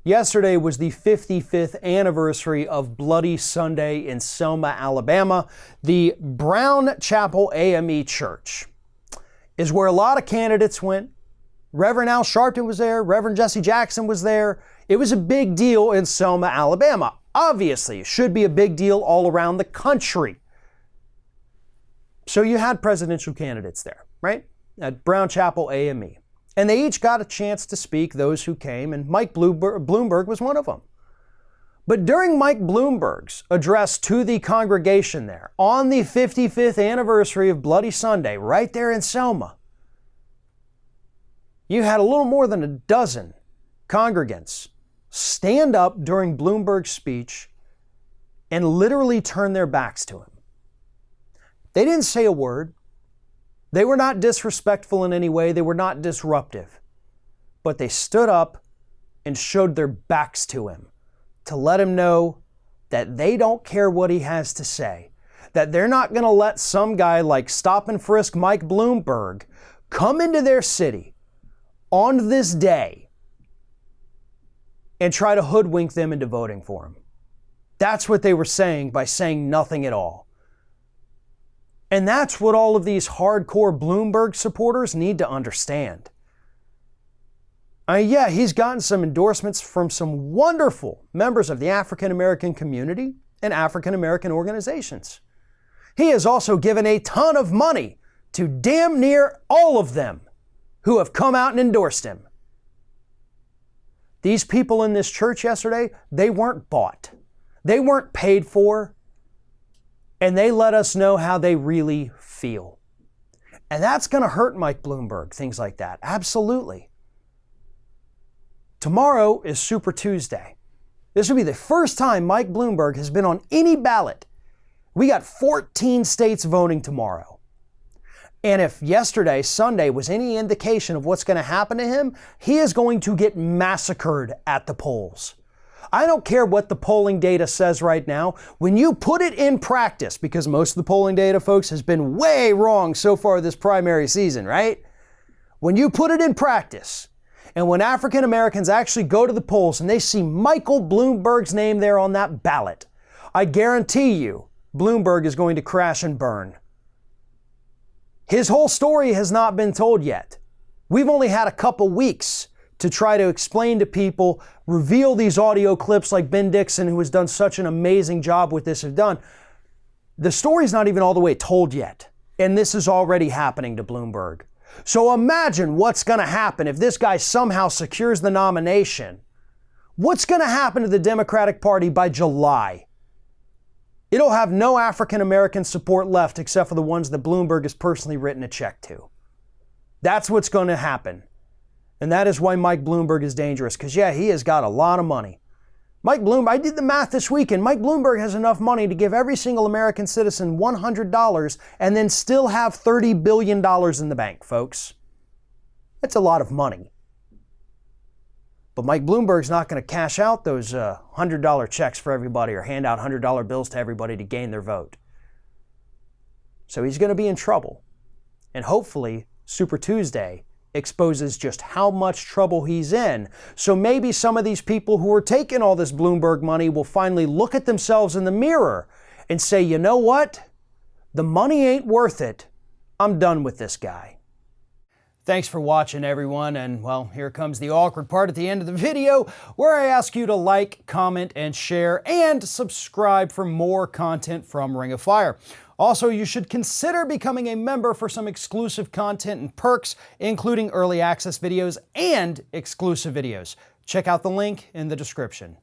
Yesterday was the 55th anniversary of Bloody Sunday in Selma, Alabama. The Brown Chapel AME Church is where a lot of candidates went. Reverend Al Sharpton was there. Reverend Jesse Jackson was there. It was a big deal in Selma, Alabama. Obviously, it should be a big deal all around the country. So you had presidential candidates there, right? At Brown Chapel AME. And they each got a chance to speak, those who came, and Mike Bloomberg was one of them. But during Mike Bloomberg's address to the congregation there, on the 55th anniversary of Bloody Sunday, right there in Selma, you had a little more than a dozen congregants stand up during Bloomberg's speech and literally turn their backs to him. They didn't say a word. They were not disrespectful in any way. They were not disruptive. But they stood up and showed their backs to him to let him know that they don't care what he has to say, that they're not going to let some guy like Stop and Frisk Mike Bloomberg come into their city on this day and try to hoodwink them into voting for him. That's what they were saying by saying nothing at all. And that's what all of these hardcore Bloomberg supporters need to understand. Yeah, he's gotten some endorsements from some wonderful members of the African American community and African American organizations. He has also given a ton of money to damn near all of them who have come out and endorsed him. These people in this church yesterday, they weren't bought. They weren't paid for. And they let us know how they really feel. And that's going to hurt Mike Bloomberg, things like that. Absolutely. Tomorrow is Super Tuesday. This will be the first time Mike Bloomberg has been on any ballot. We got 14 states voting tomorrow. And if yesterday, Sunday, was any indication of what's going to happen to him, he is going to get massacred at the polls. I don't care what the polling data says right now. When you put it in practice, because most of the polling data, folks, has been way wrong so far this primary season, right? When you put it in practice, and when African Americans actually go to the polls and they see Michael Bloomberg's name there on that ballot, I guarantee you, Bloomberg is going to crash and burn. His whole story has not been told yet. We've only had a couple weeks to try to explain to people, reveal these audio clips like Ben Dixon, who has done such an amazing job with this, have done. The story's not even all the way told yet, and this is already happening to Bloomberg. So imagine what's going to happen if this guy somehow secures the nomination. What's going to happen to the Democratic Party by July? It'll have no African American support left except for the ones that Bloomberg has personally written a check to. That's what's going to happen. And that is why Mike Bloomberg is dangerous, because yeah, he has got a lot of money. Mike Bloomberg, I did the math this weekend. Mike Bloomberg has enough money to give every single American citizen $100 and then still have $30 billion in the bank, folks. That's a lot of money. But Mike Bloomberg's not going to cash out those $100 checks for everybody or hand out $100 bills to everybody to gain their vote. So he's going to be in trouble. And hopefully, Super Tuesday exposes just how much trouble he's in. So maybe some of these people who are taking all this Bloomberg money will finally look at themselves in the mirror and say, you know what? The money ain't worth it. I'm done with this guy. Thanks for watching, everyone. And well, here comes the awkward part at the end of the video where I ask you to like, comment, and share, and subscribe for more content from Ring of Fire. Also, you should consider becoming a member for some exclusive content and perks, including early access videos and exclusive videos. Check out the link in the description.